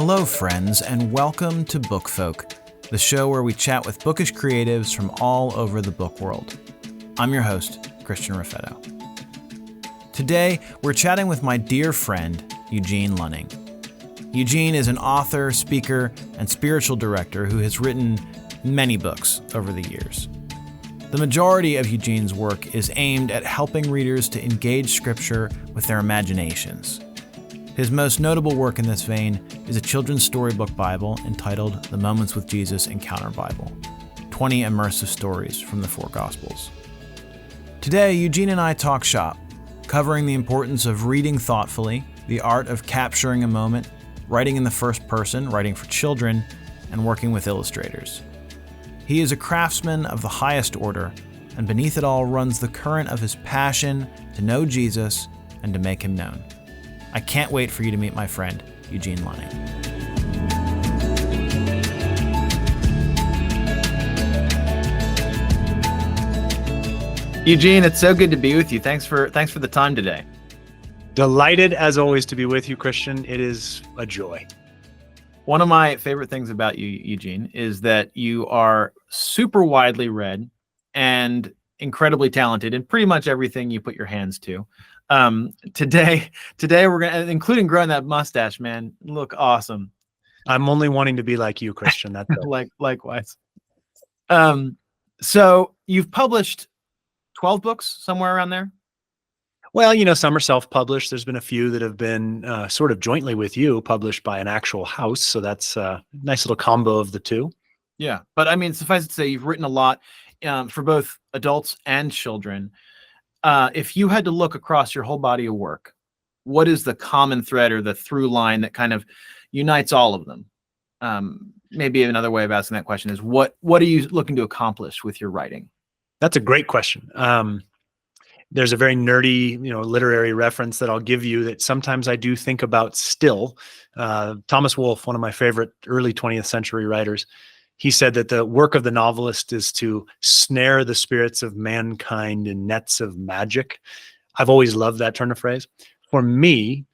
Hello, friends, and welcome to Book Folk, the show where we chat with bookish creatives from all over the book world. I'm your host, Christian Raffetto. Today, we're chatting with my dear friend, Eugene Luning. Eugene is an author, speaker, and spiritual director who has written many books over the years. The majority of Eugene's work is aimed at helping readers to engage Scripture with their imaginations. His most notable work in this vein is a children's storybook Bible entitled The Moments with Jesus Encounter Bible, 20 immersive stories from the four Gospels. Today, Eugene and I talk shop, covering the importance of reading thoughtfully, the art of capturing a moment, writing in the first person, writing for children, and working with illustrators. He is a craftsman of the highest order, and beneath it all runs the current of his passion to know Jesus and to make him known. I can't wait for you to meet my friend, Eugene Luning. Eugene, it's so good to be with you. Thanks for the time today. Delighted, as always, to be with you, Christian. It is a joy. One of my favorite things about you, Eugene, is that you are super widely read and incredibly talented in pretty much everything you put your hands to. Today we're gonna, including growing that mustache, man, look awesome. I'm only wanting to be like you, Christian. That's likewise. So you've published 12 books, somewhere around there? Well, some are self-published. There's been a few that have been sort of jointly with you, published by an actual house. So that's a nice little combo of the two. Yeah, but I mean, suffice it to say, you've written a lot for both adults and children. If you had to look across your whole body of work, what is the common thread or the through line that kind of unites all of them? Maybe another way of asking that question is, what are you looking to accomplish with your writing? That's a great question. There's a very nerdy, literary reference that I'll give you that sometimes I do think about still. Thomas Wolfe, one of my favorite early 20th century writers, he said that the work of the novelist is to snare the spirits of mankind in nets of magic. I've always loved that turn of phrase. For me,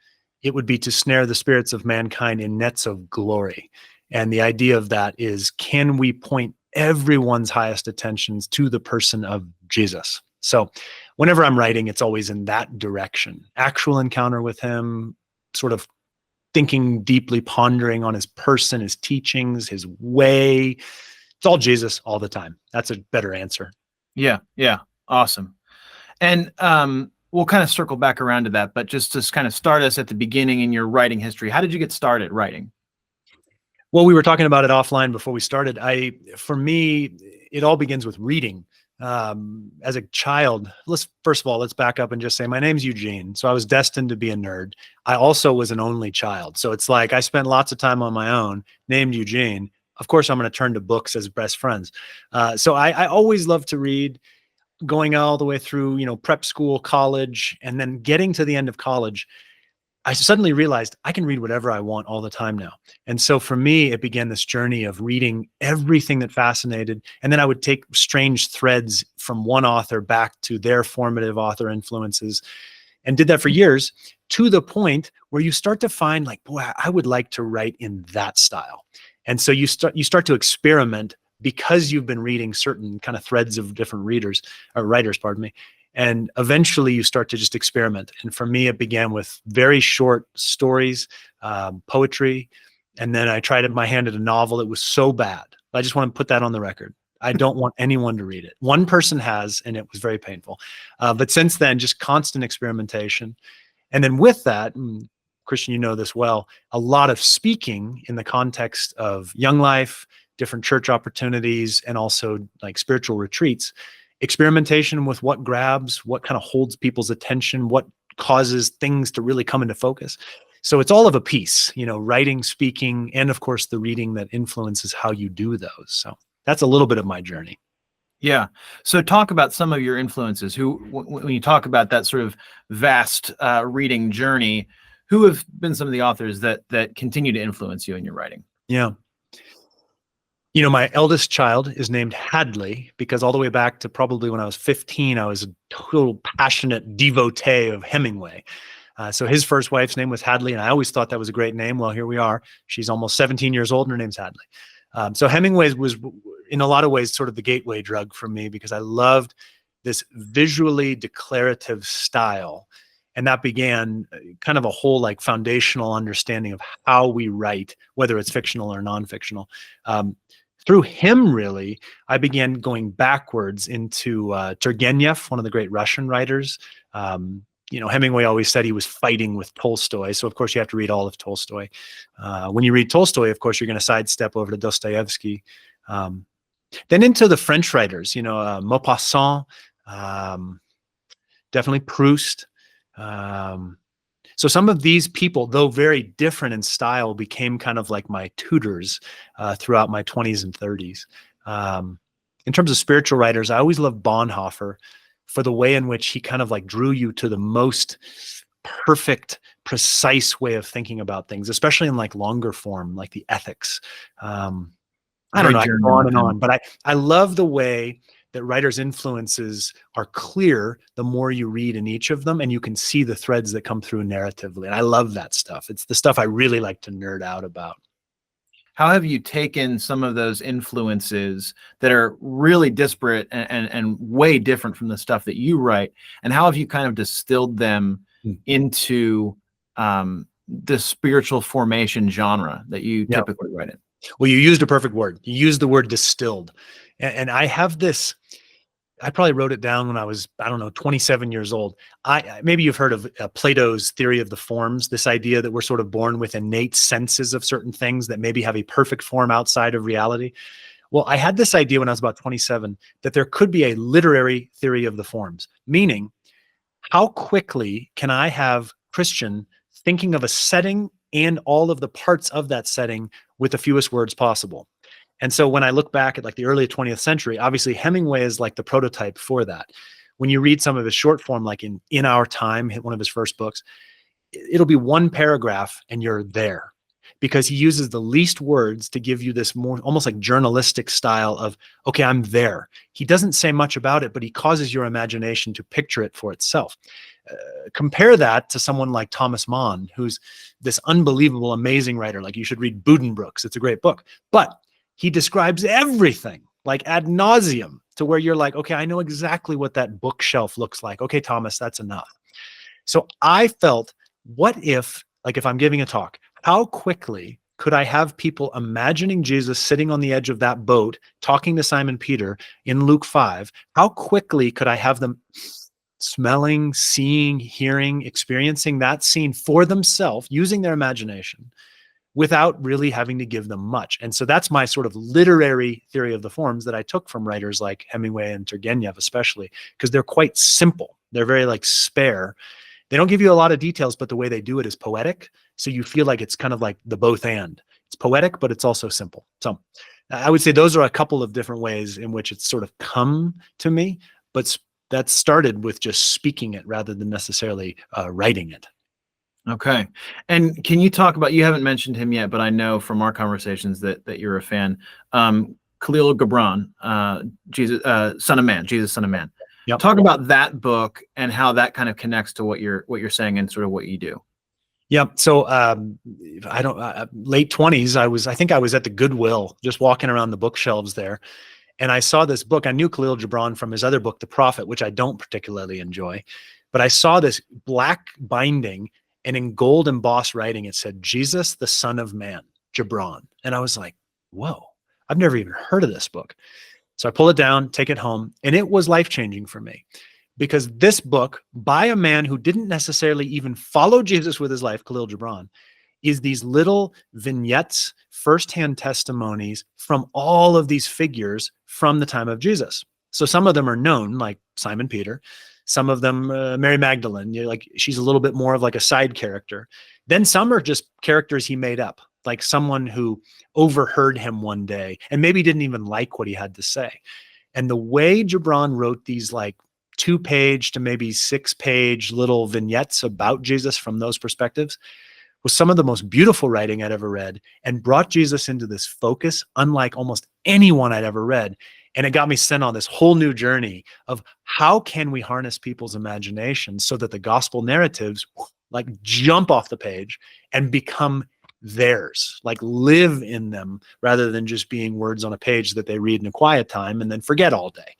it would be to snare the spirits of mankind in nets of glory. And the idea of that is, can we point everyone's highest attentions to the person of Jesus? So whenever I'm writing, it's always in that direction. Actual encounter with him, sort of thinking deeply, pondering on his person, his teachings, his way. It's all Jesus all the time. That's a better answer. Yeah. Awesome. And we'll kind of circle back around to that, but just to kind of start us at the beginning in your writing history, how did you get started writing? Well, we were talking about it offline before we started. For me, it all begins with reading. As a child, let's back up and just say my name's Eugene. So I was destined to be a nerd. I also was an only child. So it's like I spent lots of time on my own, named Eugene. Of course, I'm going to turn to books as best friends. So I always loved to read, going all the way through, prep school, college, and then getting to the end of college. I suddenly realized I can read whatever I want all the time now. And so for me, it began this journey of reading everything that fascinated. And then I would take strange threads from one author back to their formative author influences, and did that for years, to the point where you start to find like, boy, I would like to write in that style. And so you start to experiment because you've been reading certain kind of threads of different writers, pardon me. And eventually you start to just experiment. And for me, it began with very short stories, poetry. And then I tried my hand at a novel. It was so bad. I just want to put that on the record. I don't want anyone to read it. One person has, and it was very painful. But since then, just constant experimentation. And then with that, Christian, you know this well, a lot of speaking in the context of Young Life, different church opportunities, and also like spiritual retreats. Experimentation with what grabs, what kind of holds people's attention, what causes things to really come into focus. So it's all of a piece, writing, speaking, and of course the reading that influences how you do those. So that's a little bit of my journey. Yeah. So talk about some of your influences. When you talk about that sort of vast reading journey, who have been some of the authors that continue to influence you in your writing? Yeah. My eldest child is named Hadley because all the way back to probably when I was 15, I was a total passionate devotee of Hemingway. So his first wife's name was Hadley, and I always thought that was a great name. Well, here we are. She's almost 17 years old, and her name's Hadley. So Hemingway was, in a lot of ways, sort of the gateway drug for me, because I loved this visually declarative style. And that began kind of a whole like foundational understanding of how we write, whether it's fictional or non-fictional. Through him, really, I began going backwards into Turgenev, one of the great Russian writers. Hemingway always said he was fighting with Tolstoy. So, of course, you have to read all of Tolstoy. When you read Tolstoy, of course, you're going to sidestep over to Dostoevsky. Then into the French writers, Maupassant, definitely Proust. So some of these people, though very different in style, became kind of like my tutors throughout my 20s and 30s. In terms of spiritual writers, I always loved Bonhoeffer for the way in which he kind of like drew you to the most perfect, precise way of thinking about things, especially in like longer form, like the ethics. I don't know, I can go on and on, but I love the way that writers' influences are clear the more you read in each of them, and you can see the threads that come through narratively. And I love that stuff. It's the stuff I really like to nerd out about. How have you taken some of those influences that are really disparate and way different from the stuff that you write, and how have you kind of distilled them into the spiritual formation genre that you typically write in? Well, you used a perfect word. You used the word distilled. And I have this, I probably wrote it down when I was, 27 years old. Maybe you've heard of Plato's theory of the forms, this idea that we're sort of born with innate senses of certain things that maybe have a perfect form outside of reality. Well, I had this idea when I was about 27 that there could be a literary theory of the forms, meaning how quickly can I have Christian thinking of a setting and all of the parts of that setting with the fewest words possible. And so when I look back at like the early 20th century, obviously Hemingway is like the prototype for that. When you read some of his short form, like in Our Time, one of his first books, it'll be one paragraph and you're there, because he uses the least words to give you this more almost like journalistic style of, okay, I'm there. He doesn't say much about it, but he causes your imagination to picture it for itself. Compare that to someone like Thomas Mann, who's this unbelievable, amazing writer. Like, you should read Buddenbrooks. It's a great book, but he describes everything like ad nauseum to where you're like, okay, I know exactly what that bookshelf looks like. Okay, Thomas, that's enough. So I felt, what if, like if I'm giving a talk, how quickly could I have people imagining Jesus sitting on the edge of that boat, talking to Simon Peter in Luke 5? How quickly could I have them smelling, seeing, hearing, experiencing that scene for themselves, using their imagination, without really having to give them much? And so that's my sort of literary theory of the forms that I took from writers like Hemingway and Turgenev, especially, because they're quite simple. They're very like spare. They don't give you a lot of details, but the way they do it is poetic. So you feel like it's kind of like the both and. It's poetic, but it's also simple. So I would say those are a couple of different ways in which it's sort of come to me, but that started with just speaking it rather than necessarily writing it. Okay. And can you talk about, you haven't mentioned him yet, but I know from our conversations that you're a fan, Khalil Gibran, Jesus, Son of Man, Jesus, Son of Man. Yep. Talk about that book and how that kind of connects to what you're saying and sort of what you do. Yeah. So late 20s, I think I was at the Goodwill, just walking around the bookshelves there. And I saw this book. I knew Khalil Gibran from his other book, The Prophet, which I don't particularly enjoy. But I saw this black binding, and in gold embossed writing, it said, Jesus, the Son of Man, Gibran. And I was like, whoa, I've never even heard of this book. So I pull it down, take it home, and it was life-changing for me. Because this book, by a man who didn't necessarily even follow Jesus with his life, Khalil Gibran, is these little vignettes, firsthand testimonies from all of these figures from the time of Jesus. So some of them are known, like Simon Peter. Some of them, Mary Magdalene, like she's a little bit more of like a side character. Then some are just characters he made up, like someone who overheard him one day and maybe didn't even like what he had to say. And the way Gibran wrote these like 2-page to maybe 6-page little vignettes about Jesus from those perspectives was some of the most beautiful writing I'd ever read, and brought Jesus into this focus unlike almost anyone I'd ever read. And it got me sent on this whole new journey of how can we harness people's imagination so that the gospel narratives like jump off the page and become theirs, like live in them rather than just being words on a page that they read in a quiet time and then forget all day.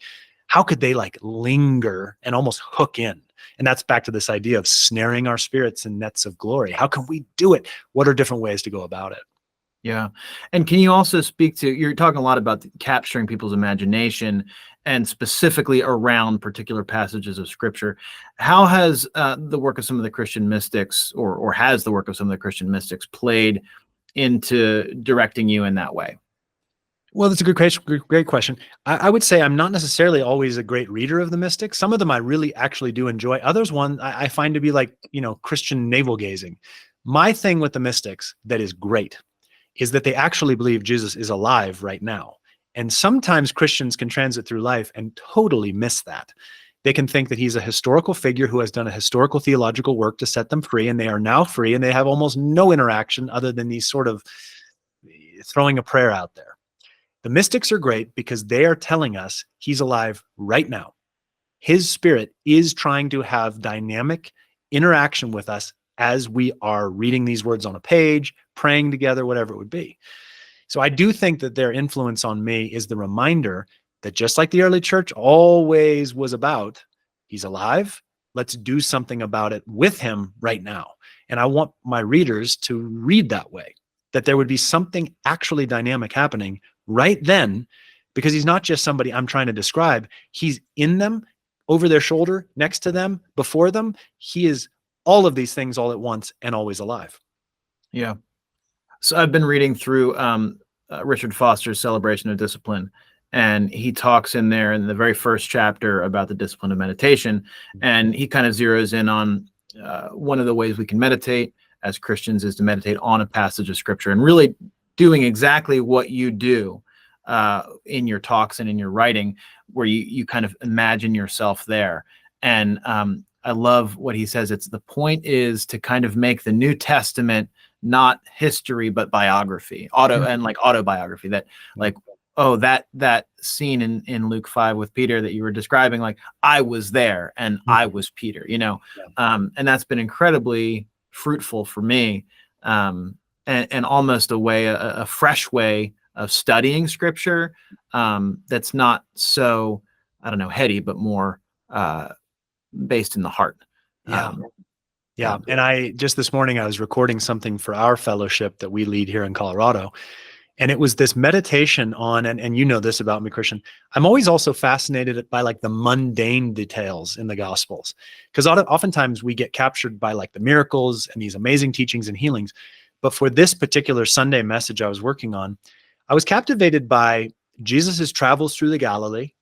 How could they like linger and almost hook in? And that's back to this idea of snaring our spirits in nets of glory. How can we do it? What are different ways to go about it? Yeah. And can you also speak to, you're talking a lot about capturing people's imagination and specifically around particular passages of scripture. How has the work of some of the Christian mystics or has the work of some of the Christian mystics played into directing you in that way? Well, that's a great question. I would say I'm not necessarily always a great reader of the mystics. Some of them I really actually do enjoy. Others, I find to be like, Christian navel gazing. My thing with the mystics that is great is that they actually believe Jesus is alive right now. And sometimes Christians can transit through life and totally miss that. They can think that he's a historical figure who has done a historical theological work to set them free, and they are now free, and they have almost no interaction other than these sort of throwing a prayer out there. The mystics are great because they are telling us he's alive right now. His spirit is trying to have dynamic interaction with us as we are reading these words on a page, praying together, whatever it would be. So I do think that their influence on me is the reminder that just like the early church always was about, he's alive, let's do something about it with him right now. And I want my readers to read that way, that there would be something actually dynamic happening right then, because he's not just somebody I'm trying to describe. He's in them, over their shoulder, next to them, before them. He is all of these things all at once and always alive. Yeah. So I've been reading through Richard Foster's Celebration of Discipline, and he talks in there in the very first chapter about the discipline of meditation, and he kind of zeroes in on one of the ways we can meditate as Christians is to meditate on a passage of scripture, and really doing exactly what you do in your talks and in your writing, where you kind of imagine yourself there. And I love what he says. The point is to kind of make the New Testament not history, but biography, autobiography, that like, oh, that scene in Luke 5 with Peter that you were describing, like I was there and I was Peter, and that's been incredibly fruitful for me. And almost a fresh way of studying scripture that's not so, I don't know, heady, but more based in the heart. Yeah. And just this morning, I was recording something for our fellowship that we lead here in Colorado. And it was this meditation on, and you know this about me, Christian, I'm always also fascinated by like the mundane details in the Gospels, because oftentimes we get captured by like the miracles and these amazing teachings and healings. But for this particular Sunday message I was working on, I was captivated by Jesus's travels through the Galilee,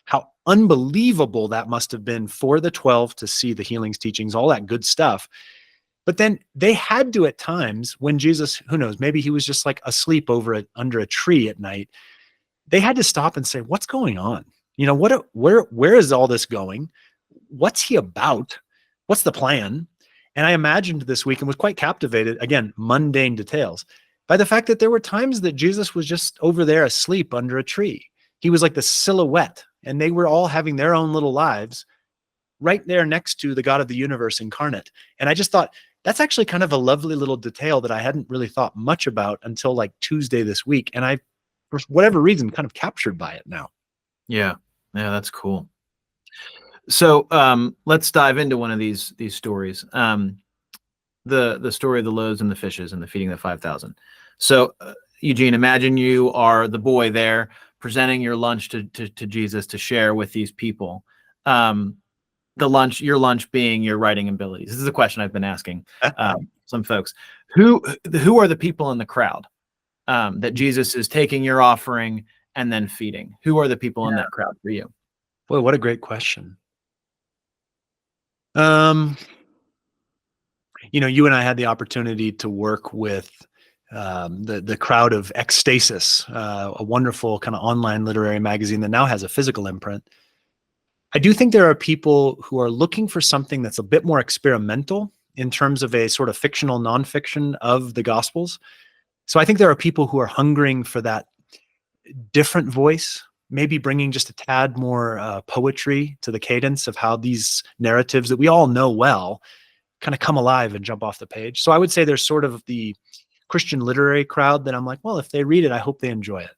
how unbelievable that must have been for the 12 to see the healings, teachings, all that good stuff. But then they had to, at times when Jesus, who knows, maybe he was just like asleep under a tree at night. They had to stop and say, what's going on? Where is all this going? What's he about? What's the plan? And I imagined this week and was quite captivated, again, mundane details, by the fact that there were times that Jesus was just over there asleep under a tree. He was like the silhouette, and they were all having their own little lives right there next to the God of the universe incarnate. And I just thought, that's actually kind of a lovely little detail that I hadn't really thought much about until like Tuesday this week. And I, for whatever reason, kind of captured by it now. Yeah, that's cool. So let's dive into one of these stories. The story of the loaves and the fishes and the feeding of the 5,000. So Eugene, imagine you are the boy there presenting your lunch to Jesus to share with these people. Your lunch being your writing abilities. This is a question I've been asking some folks. Who are the people in the crowd that Jesus is taking your offering and then feeding? Who are the people in that crowd for you? Boy, what a great question. You and I had the opportunity to work with the crowd of Ecstasis, a wonderful kind of online literary magazine that now has a physical imprint. I do think there are people who are looking for something that's a bit more experimental in terms of a sort of fictional nonfiction of the Gospels. So I think there are people who are hungering for that different voice, maybe bringing just a tad more poetry to the cadence of how these narratives that we all know well kind of come alive and jump off the page. So I would say there's sort of the Christian literary crowd that I'm like, well, if they read it, I hope they enjoy it.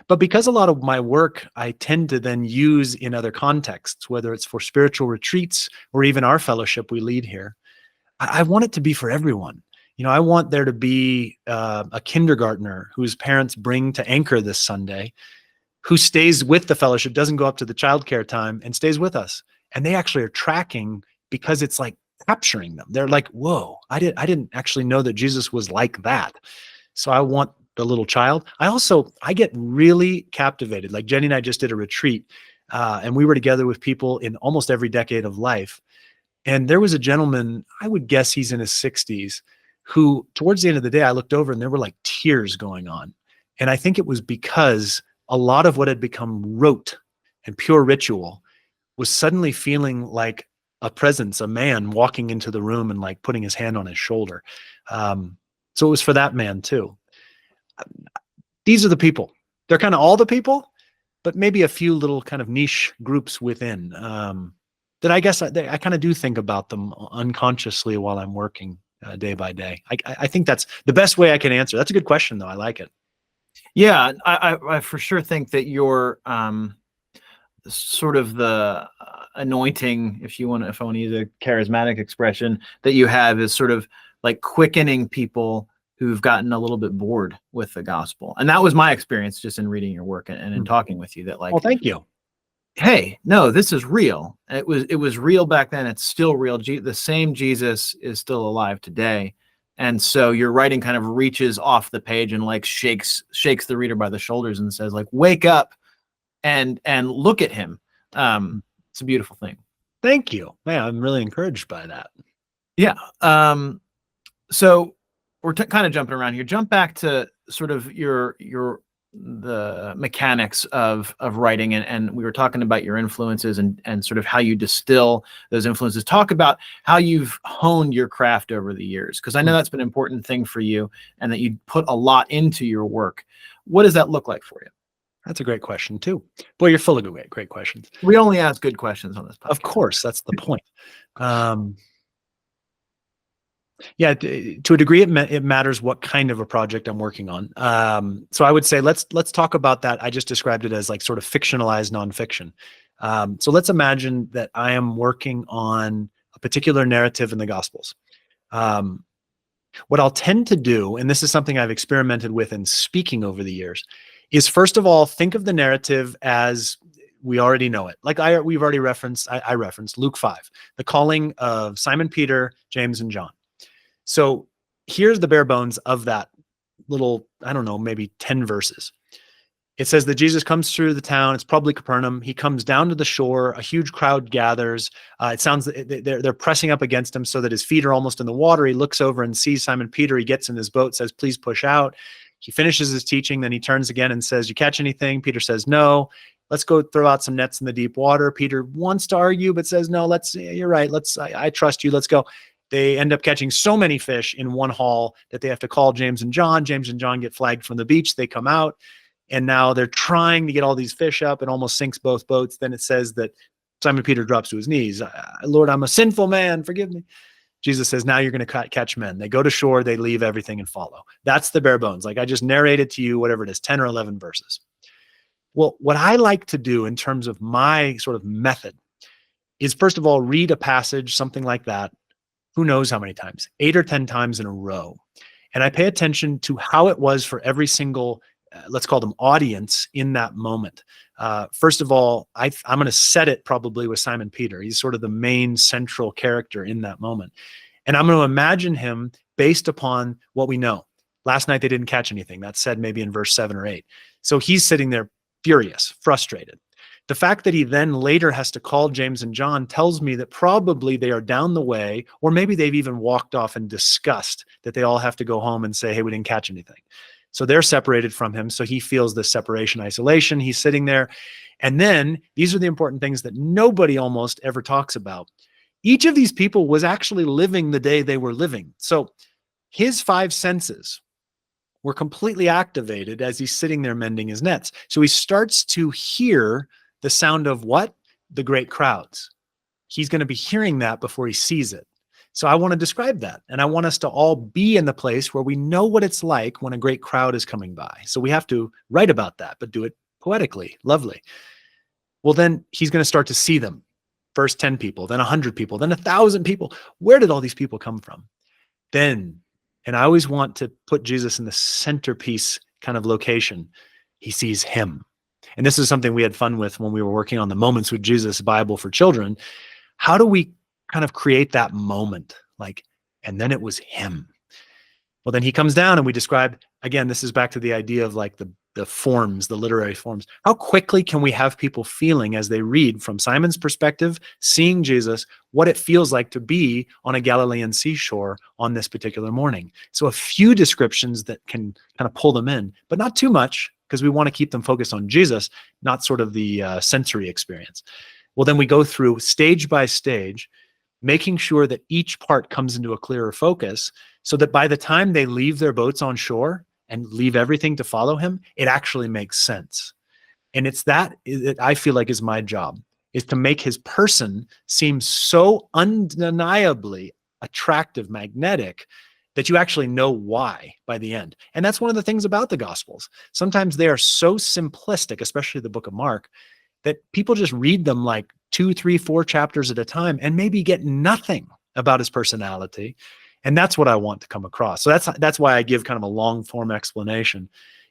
But because a lot of my work I tend to then use in other contexts, whether it's for spiritual retreats or even our fellowship we lead here, I want it to be for everyone. I want there to be a kindergartner whose parents bring to Anchor this Sunday, who stays with the fellowship, doesn't go up to the childcare time, and stays with us. And they actually are tracking because it's like capturing them. They're like, whoa, I didn't actually know that Jesus was like that. So I want the little child. I get really captivated. Like Jenny and I just did a retreat, and we were together with people in almost every decade of life. And there was a gentleman, I would guess he's in his 60s, who towards the end of the day, I looked over and there were like tears going on. And I think it was because a lot of what had become rote and pure ritual was suddenly feeling like a presence, a man walking into the room and like putting his hand on his shoulder. So it was for that man too. These are the people. They're kind of all the people, but maybe a few little kind of niche groups within that I guess I kind of do think about them unconsciously while I'm working day by day. I think that's the best way I can answer. That's a good question, though. I like it. Yeah, I for sure think that your sort of the anointing, if I want to use a charismatic expression, that you have is sort of like quickening people who've gotten a little bit bored with the gospel. And that was my experience just in reading your work and in talking with you, that like, well, thank you. Hey, no, this is real. It was real back then. It's still real. The same Jesus is still alive today. And so your writing kind of reaches off the page and like shakes the reader by the shoulders and says like, wake up and look at him. It's a beautiful thing. Thank you. Man, I'm really encouraged by that. Yeah. So we're kind of jumping around here. Jump back to sort of the mechanics of writing, and we were talking about your influences and sort of how you distill those influences. Talk about how you've honed your craft over the years, because I know that's been an important thing for you and that you put a lot into your work. What does that look like for you? That's a great question too. Boy, you're full of great questions. We only ask good questions on this podcast. Of course, that's the point. Yeah, to a degree, it matters what kind of a project I'm working on. So I would say let's talk about that. I just described it as like sort of fictionalized nonfiction. So let's imagine that I am working on a particular narrative in the Gospels. What I'll tend to do, and this is something I've experimented with in speaking over the years, is first of all, think of the narrative as we already know it. Like I referenced Luke 5, the calling of Simon Peter, James, and John. So here's the bare bones of that little, I don't know, maybe 10 verses. It says that Jesus comes through the town. It's probably Capernaum. He comes down to the shore. A huge crowd gathers. It sounds they're pressing up against him so that his feet are almost in the water. He looks over and sees Simon Peter. He gets in his boat, says, please push out. He finishes his teaching. Then he turns again and says, you catch anything? Peter says, no. Let's go throw out some nets in the deep water. Peter wants to argue, but says, no, you're right. I trust you. Let's go. They end up catching so many fish in one haul that they have to call James and John. James and John get flagged from the beach. They come out, and now they're trying to get all these fish up and almost sinks both boats. Then it says that Simon Peter drops to his knees. Lord, I'm a sinful man. Forgive me. Jesus says, now you're going to catch men. They go to shore. They leave everything and follow. That's the bare bones. Like I just narrated to you, whatever it is, 10 or 11 verses. Well, what I like to do in terms of my sort of method is, first of all, read a passage, something like that, who knows how many times, 8 or 10 times in a row. And I pay attention to how it was for every single, let's call them audience in that moment. First of all, I'm going to set it probably with Simon Peter. He's sort of the main central character in that moment. And I'm going to imagine him based upon what we know. Last night, they didn't catch anything. That's said maybe in verse 7 or 8. So he's sitting there furious, frustrated. The fact that he then later has to call James and John tells me that probably they are down the way, or maybe they've even walked off in disgust that they all have to go home and say, hey, we didn't catch anything. So they're separated from him. So he feels this separation, isolation. He's sitting there. And then these are the important things that nobody almost ever talks about. Each of these people was actually living the day they were living. So his 5 senses were completely activated as he's sitting there mending his nets. So he starts to hear the sound of what? The great crowds. he's going to be hearing that before he sees it. So I want to describe that. And I want us to all be in the place where we know what it's like when a great crowd is coming by. So we have to write about that, but do it poetically, lovely. Well, then he's going to start to see them. First 10 people, then 100 people, then 1,000 people. Where did all these people come from? Then, and I always want to put Jesus in the centerpiece kind of location, he sees him. And this is something we had fun with when we were working on the Moments with Jesus Bible for children. How do we kind of create that moment? Like, and then it was him. Well, then he comes down and we describe, again, this is back to the idea of like the forms, the literary forms. How quickly can we have people feeling as they read from Simon's perspective, seeing Jesus, what it feels like to be on a Galilean seashore on this particular morning? So a few descriptions that can kind of pull them in, but not too much, because we want to keep them focused on Jesus, not sort of the sensory experience. Well, then we go through stage by stage, making sure that each part comes into a clearer focus so that by the time they leave their boats on shore and leave everything to follow him, it actually makes sense. And it's that I feel like is my job, is to make his person seem so undeniably attractive, magnetic, that you actually know why by the end. And that's one of the things about the Gospels. Sometimes they are so simplistic, especially the book of Mark, that people just read them like 2, 3, 4 chapters at a time and maybe get nothing about his personality. And that's what I want to come across. So that's why I give kind of a long form explanation,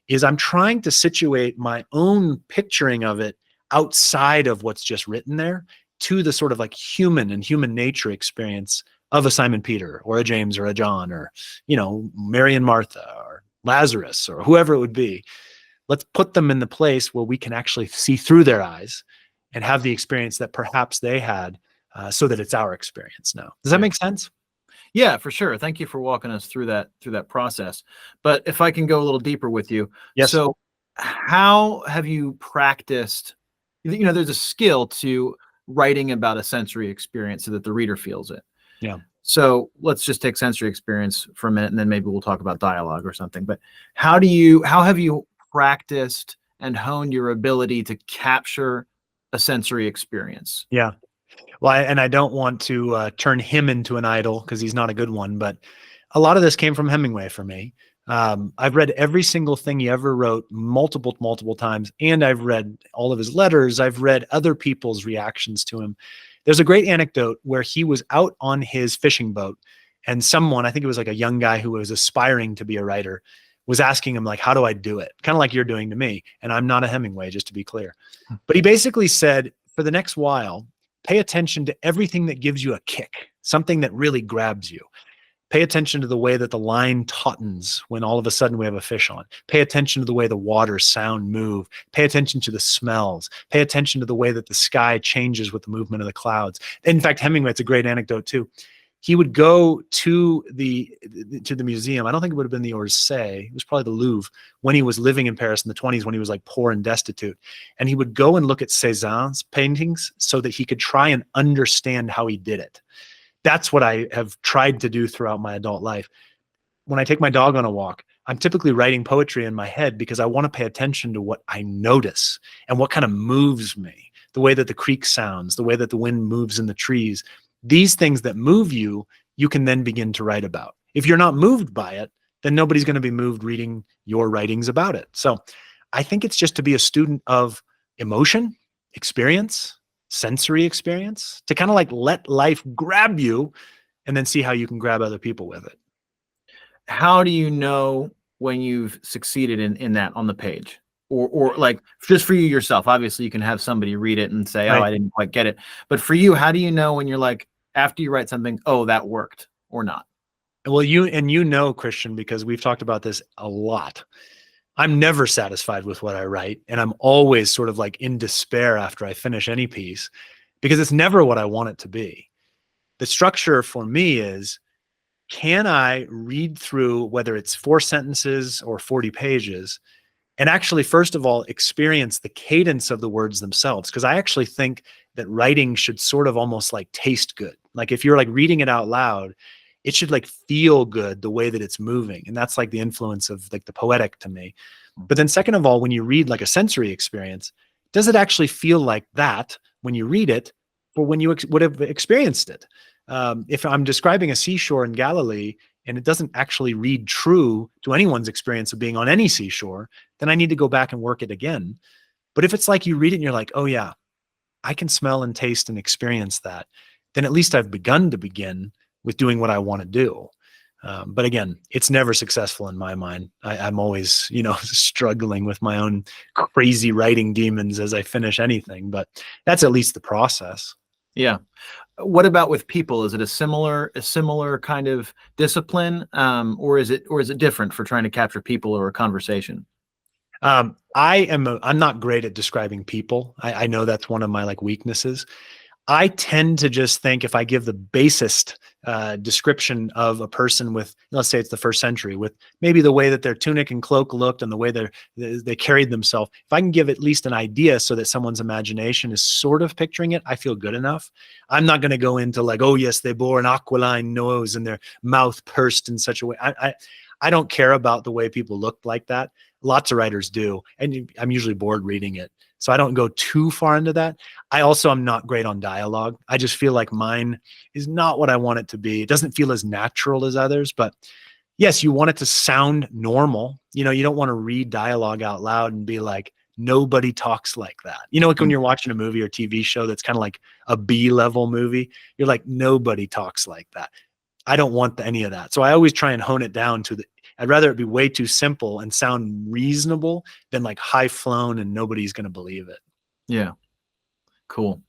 is I'm trying to situate my own picturing of it outside of what's just written there to the sort of like human and human nature experience of a Simon Peter or a James or a John or, you know, Mary and Martha or Lazarus or whoever it would be. Let's put them in the place where we can actually see through their eyes and have the experience that perhaps they had, so that it's our experience now. Does that make sense? Yeah, for sure. Thank you for walking us through that process. But if I can go a little deeper with you. Yes. So how have you practiced, you know, there's a skill to writing about a sensory experience so that the reader feels it. Yeah. So let's just take sensory experience for a minute, and then maybe we'll talk about dialogue or something. But how have you practiced and honed your ability to capture a sensory experience? Yeah. Well, I don't want to turn him into an idol because he's not a good one, but a lot of this came from Hemingway for me. I've read every single thing he ever wrote multiple times, and I've read all of his letters. I've read other people's reactions to him. There's a great anecdote where he was out on his fishing boat, and someone, I think it was like a young guy who was aspiring to be a writer, was asking him like, how do I do it? Kind of like you're doing to me. And I'm not a Hemingway, just to be clear. But he basically said, for the next while, pay attention to everything that gives you a kick, something that really grabs you. Pay attention to the way that the line tautens when all of a sudden we have a fish on. Pay attention to the way the water, sound, move. Pay attention to the smells. Pay attention to the way that the sky changes with the movement of the clouds. In fact, Hemingway, it's a great anecdote too. He would go to the museum. I don't think it would have been the Orsay. It was probably the Louvre when he was living in Paris in the 20s, when he was like poor and destitute. And he would go and look at Cézanne's paintings so that he could try and understand how he did it. That's what I have tried to do throughout my adult life. When I take my dog on a walk, I'm typically writing poetry in my head because I want to pay attention to what I notice and what kind of moves me, the way that the creek sounds, the way that the wind moves in the trees. These things that move you, you can then begin to write about. If you're not moved by it, then nobody's going to be moved reading your writings about it. So I think it's just to be a student of emotion, experience, sensory experience, to kind of like let life grab you and then see how you can grab other people with it. How do you know when you've succeeded in that on the page? Or like just for you yourself? Obviously you can have somebody read it and say, oh, I didn't quite get it. But for you, how do you know when you're like, after you write something, oh, that worked or not? Well, you know, Christian, because we've talked about this a lot. I'm never satisfied with what I write. And I'm always sort of like in despair after I finish any piece because it's never what I want it to be. The structure for me is, can I read through, whether it's 4 sentences or 40 pages, and actually, first of all, experience the cadence of the words themselves? Because I actually think that writing should sort of almost like taste good. Like if you're like reading it out loud, it should like feel good the way that it's moving. And that's like the influence of like the poetic to me. But then second of all, when you read like a sensory experience, does it actually feel like that when you read it for when you would have experienced it. If I'm describing a seashore in Galilee and it doesn't actually read true to anyone's experience of being on any seashore, then I need to go back and work it again. But if it's like you read it and you're like, oh yeah, I can smell and taste and experience that, then at least I've begun to begin with doing what I want to do. But again, it's never successful in my mind. I'm always, struggling with my own crazy writing demons as I finish anything, but that's at least the process. Yeah. What about with people? Is it a similar kind of discipline, or is it different for trying to capture people or a conversation? I'm not great at describing people. I know that's one of my weaknesses. I tend to just think if I give the basest description of a person with, let's say it's the first century, with maybe the way that their tunic and cloak looked and the way they carried themselves, if I can give at least an idea so that someone's imagination is sort of picturing it, I feel good enough. I'm not going to go into oh yes, they bore an aquiline nose and their mouth pursed in such a way. I don't care about the way people looked like that. Lots of writers do, and I'm usually bored reading it. So I don't go too far into that. I also am not great on dialogue. I just feel like mine is not what I want it to be. It doesn't feel as natural as others, but yes, you want it to sound normal. You don't want to read dialogue out loud and be like, nobody talks like that. Like when you're watching a movie or TV show that's kind of like a B-level movie, you're like, nobody talks like that. I don't want any of that. So I always try and hone it down to I'd rather it be way too simple and sound reasonable than high flown and nobody's going to believe it. Yeah. Cool.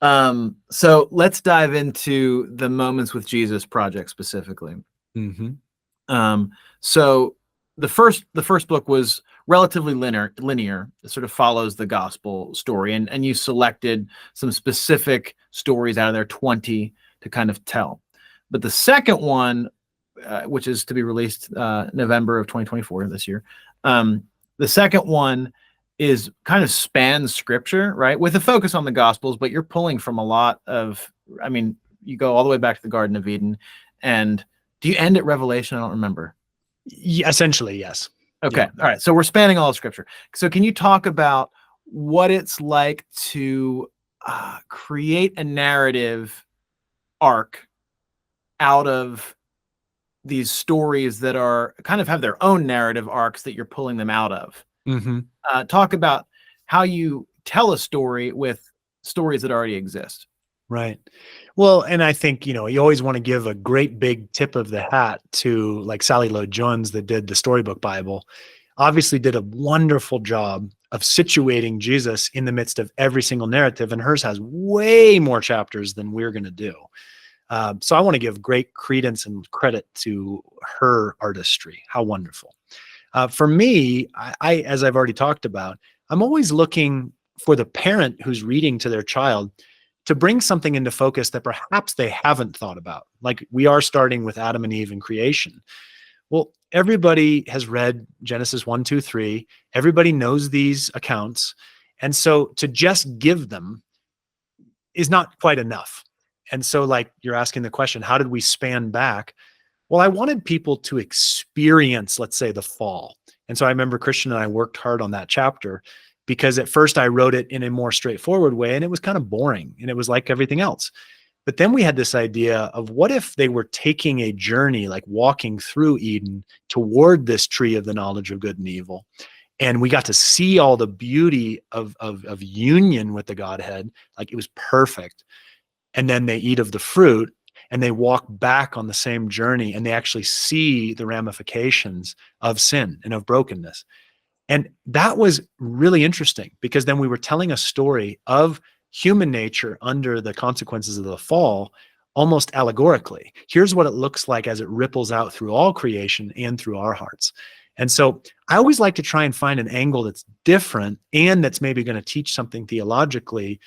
So let's dive into the Moments with Jesus project specifically. Mm-hmm. So the first book was relatively linear. It sort of follows the gospel story, and you selected some specific stories out of there, 20 to kind of tell. But the second one, which is to be released November of 2024 this year. The second one is kind of spans scripture, right? With a focus on the gospels, but you're pulling from a lot of, you go all the way back to the Garden of Eden. And do you end at Revelation? I don't remember. Yeah, essentially, yes. Okay. Yeah. All right. So we're spanning all of scripture. So can you talk about what it's like to create a narrative arc out of these stories that are kind of have their own narrative arcs that you're pulling them out of? Mm-hmm. Talk about how you tell a story with stories that already exist. Right. Well, and I think, you always want to give a great big tip of the hat to Sally Lloyd-Jones that did the Storybook Bible, obviously did a wonderful job of situating Jesus in the midst of every single narrative. And hers has way more chapters than we're going to do. So I want to give great credence and credit to her artistry. How wonderful. For me, I, as I've already talked about, I'm always looking for the parent who's reading to their child to bring something into focus that perhaps they haven't thought about. Like we are starting with Adam and Eve and creation. Well, everybody has read Genesis 1, 2, 3. Everybody knows these accounts. And so to just give them is not quite enough. And so you're asking the question, how did we span back? Well, I wanted people to experience, let's say, the fall. And so I remember Christian and I worked hard on that chapter because at first I wrote it in a more straightforward way and it was kind of boring and it was like everything else. But then we had this idea of what if they were taking a journey, like walking through Eden toward this tree of the knowledge of good and evil. And we got to see all the beauty of union with the Godhead. It was perfect. And then they eat of the fruit and they walk back on the same journey and they actually see the ramifications of sin and of brokenness. And that was really interesting because then we were telling a story of human nature under the consequences of the fall, almost allegorically. Here's what it looks like as it ripples out through all creation and through our hearts. And so I always like to try and find an angle that's different and that's maybe going to teach something theologically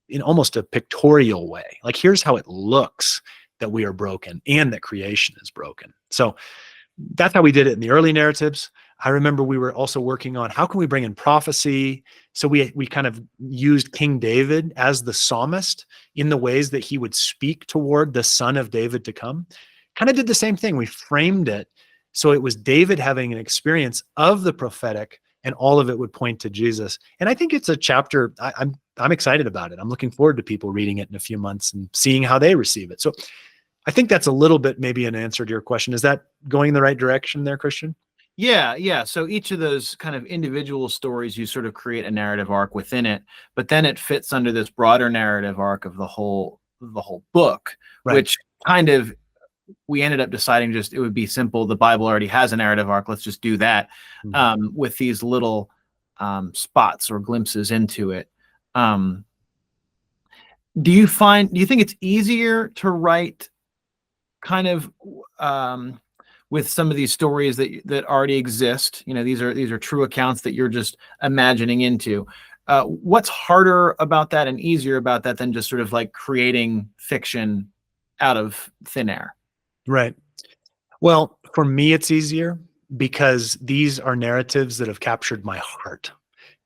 in almost a pictorial way. Here's how it looks that we are broken and that creation is broken. So that's how we did it in the early narratives. I remember we were also working on how can we bring in prophecy. So we kind of used King David as the psalmist in the ways that he would speak toward the son of David to come. Kind of did the same thing. We framed it so it was David having an experience of the prophetic and all of it would point to Jesus. And I think it's a chapter, I'm I'm excited about it. I'm looking forward to people reading it in a few months and seeing how they receive it. So I think that's a little bit maybe an answer to your question. Is that going in the right direction there, Christian? Yeah. So each of those kind of individual stories, you sort of create a narrative arc within it, but then it fits under this broader narrative arc of the whole book, Right. which kind of, we ended up deciding just it would be simple. The Bible already has a narrative arc. Let's just do that with these little spots or glimpses into it. Do you think it's easier to write kind of with some of these stories that already exist? These are true accounts that you're just imagining into. What's harder about that and easier about that than just sort of like creating fiction out of thin air? Right. Well, for me, it's easier because these are narratives that have captured my heart.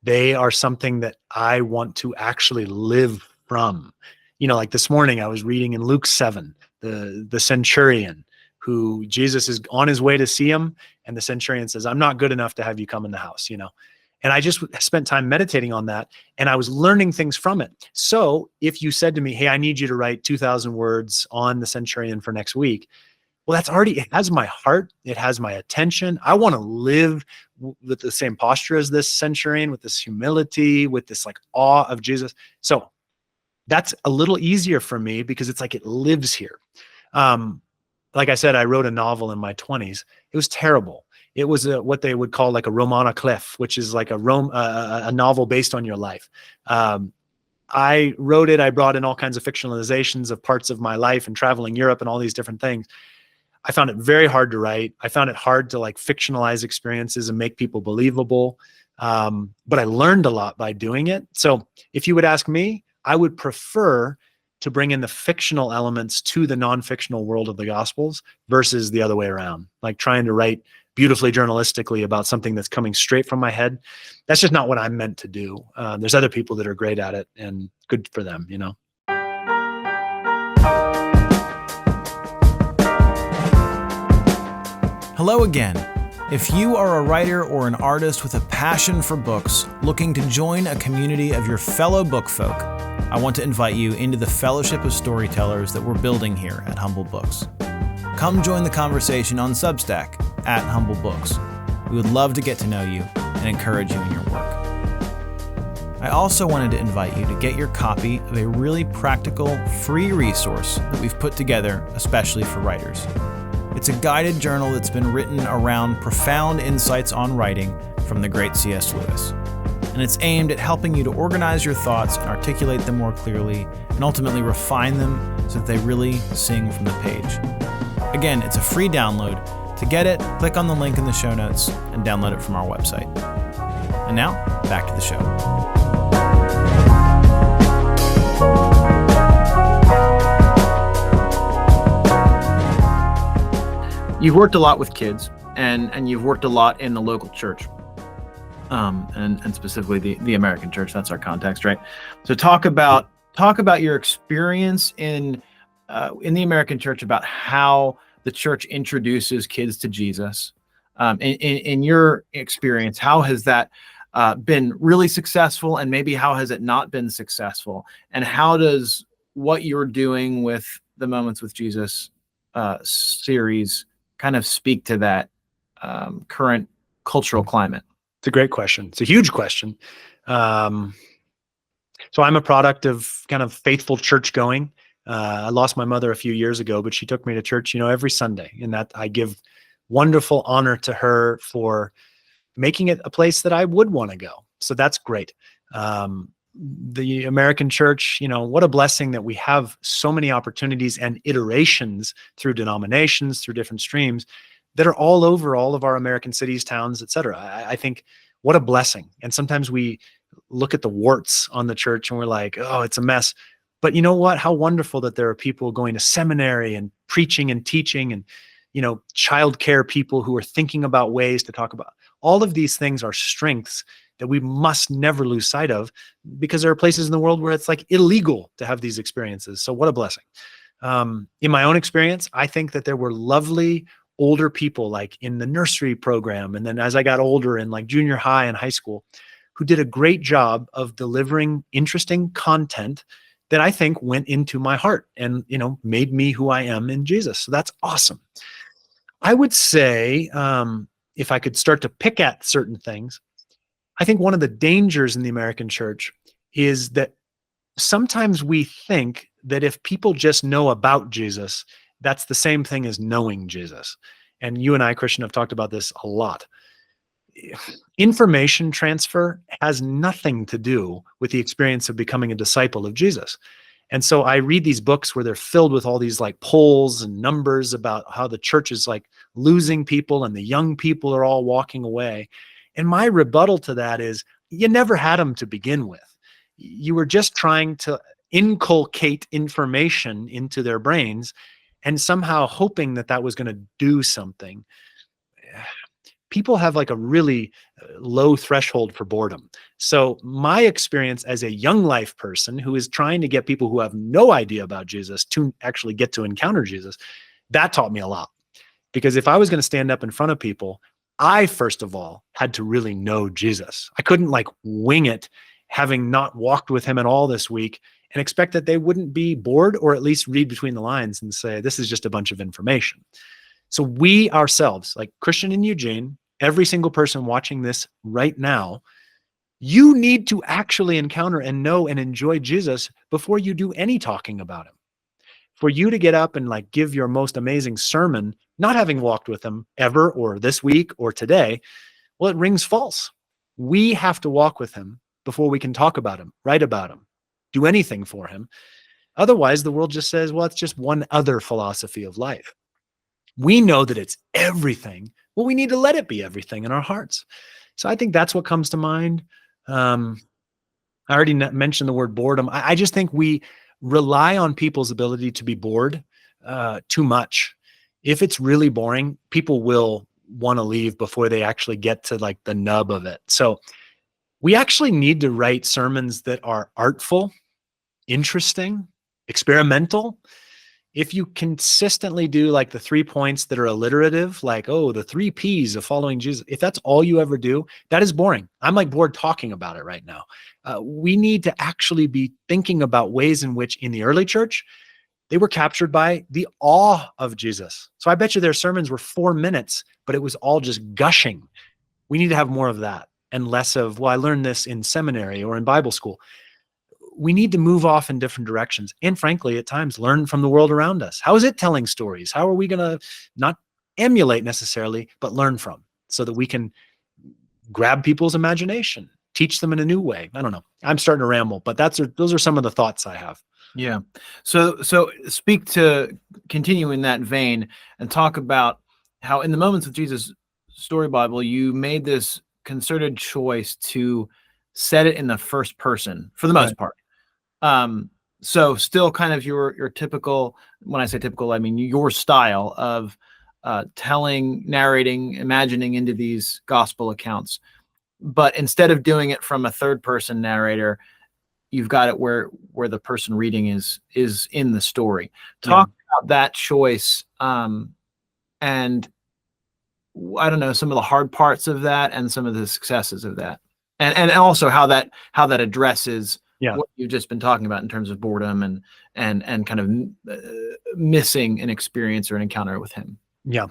They are something that I want to actually live from. Like this morning, I was reading in Luke 7, the centurion who Jesus is on his way to see him. And the centurion says, I'm not good enough to have you come in the house, And I just spent time meditating on that, and I was learning things from it. So if you said to me, hey, I need you to write 2,000 words on the centurion for next week, well, it has my heart. It has my attention. I want to live with the same posture as this centurion, with this humility, with this like awe of Jesus. So that's a little easier for me because it's like it lives here. Like I said, I wrote a novel in my 20s. It was terrible. It was what they would call like a roman à clef, which is like a novel based on your life. I wrote it. I brought in all kinds of fictionalizations of parts of my life and traveling Europe and all these different things. I found it very hard to write. I found it hard to like fictionalize experiences and make people believable. But I learned a lot by doing it. So if you would ask me, I would prefer to bring in the fictional elements to the non-fictional world of the Gospels versus the other way around, like trying to write beautifully journalistically about something that's coming straight from my head. That's just not what I'm meant to do. There's other people that are great at it, and good for them, Hello again. If you are a writer or an artist with a passion for books, looking to join a community of your fellow book folk, I want to invite you into the fellowship of storytellers that we're building here at Humble Books. Come join the conversation on Substack at Humble Books. We would love to get to know you and encourage you in your work. I also wanted to invite you to get your copy of a really practical, free resource that we've put together especially for writers. It's a guided journal that's been written around profound insights on writing from the great C.S. Lewis. And it's aimed at helping you to organize your thoughts and articulate them more clearly and ultimately refine them so that they really sing from the page. Again, it's a free download. To get it, click on the link in the show notes and download it from our website. And now, back to the show. You've worked a lot with kids, and you've worked a lot in the local church, and specifically the American church. That's our context, right? So talk about your experience in the American church, about how the church introduces kids to Jesus. In your experience, how has that been really successful, and maybe how has it not been successful? And how does what you're doing with the Moments with Jesus series kind of speak to that current cultural climate? It's a great question. It's a huge question. So I'm a product of kind of faithful church going. I lost my mother a few years ago, but she took me to church, every Sunday, and that I give wonderful honor to her for making it a place that I would want to go. So that's great. The American church, what a blessing that we have so many opportunities and iterations through denominations, through different streams that are all over all of our American cities, towns, et cetera. I think what a blessing. And sometimes we look at the warts on the church and we're like, oh, it's a mess. But you know what? How wonderful that there are people going to seminary and preaching and teaching and, childcare people who are thinking about ways to talk about. All of these things are strengths that we must never lose sight of, because there are places in the world where it's like illegal to have these experiences. So what a blessing. In my own experience, I think that there were lovely older people like in the nursery program. And then as I got older in like junior high and high school, who did a great job of delivering interesting content that I think went into my heart and, made me who I am in Jesus. So that's awesome. I would say, if I could start to pick at certain things, I think one of the dangers in the American church is that sometimes we think that if people just know about Jesus, that's the same thing as knowing Jesus. And you and I, Christian, have talked about this a lot. Information transfer has nothing to do with the experience of becoming a disciple of Jesus. And so I read these books where they're filled with all these like polls and numbers about how the church is like losing people and the young people are all walking away. And my rebuttal to that is, you never had them to begin with. You were just trying to inculcate information into their brains and somehow hoping that that was going to do something. People have like a really low threshold for boredom. So my experience as a young life person who is trying to get people who have no idea about Jesus to actually get to encounter Jesus, that taught me a lot. Because if I was going to stand up in front of people, I, first of all, had to really know Jesus. I couldn't like wing it, having not walked with him at all this week, and expect that they wouldn't be bored or at least read between the lines and say, this is just a bunch of information. So we ourselves, like Christian and Eugene, every single person watching this right now, you need to actually encounter and know and enjoy Jesus before you do any talking about him. For you to get up and like give your most amazing sermon, not having walked with him ever or this week or today, well, it rings false. We have to walk with him before we can talk about him, write about him, do anything for him. Otherwise, the world just says, well, it's just one other philosophy of life. We know that it's everything. Well, we need to let it be everything in our hearts. So I think that's what comes to mind. I already mentioned the word boredom. I just think we rely on people's ability to be bored too much. If it's really boring, people will want to leave before they actually get to like the nub of it. So we actually need to write sermons that are artful, interesting, experimental. If you consistently do like the 3 points that are alliterative, like, oh, the 3 P's of following Jesus, if that's all you ever do, that is boring. I'm like bored talking about it right now. We need to actually be thinking about ways in which in the early church, they were captured by the awe of Jesus. So I bet you their sermons were 4 minutes, but it was all just gushing. We need to have more of that and less of, well, I learned this in seminary or in Bible school. We need to move off in different directions. And frankly, at times, learn from the world around us. How is it telling stories? How are we going to not emulate necessarily, but learn from so that we can grab people's imagination, teach them in a new way? I don't know. I'm starting to ramble, but those are some of the thoughts I have. Yeah. So speak to continue in that vein and talk about how in the Moments with Jesus Story Bible, you made this concerted choice to set it in the first person for the most part. So still kind of your typical, when I say typical, I mean your style of telling, narrating, imagining into these gospel accounts. But instead of doing it from a third person narrator, you've got it where the person reading is in the story. Talk about that choice, and I don't know, some of the hard parts of that and some of the successes of that. And also how that addresses what you've just been talking about in terms of boredom and kind of missing an experience or an encounter with him. Yeah.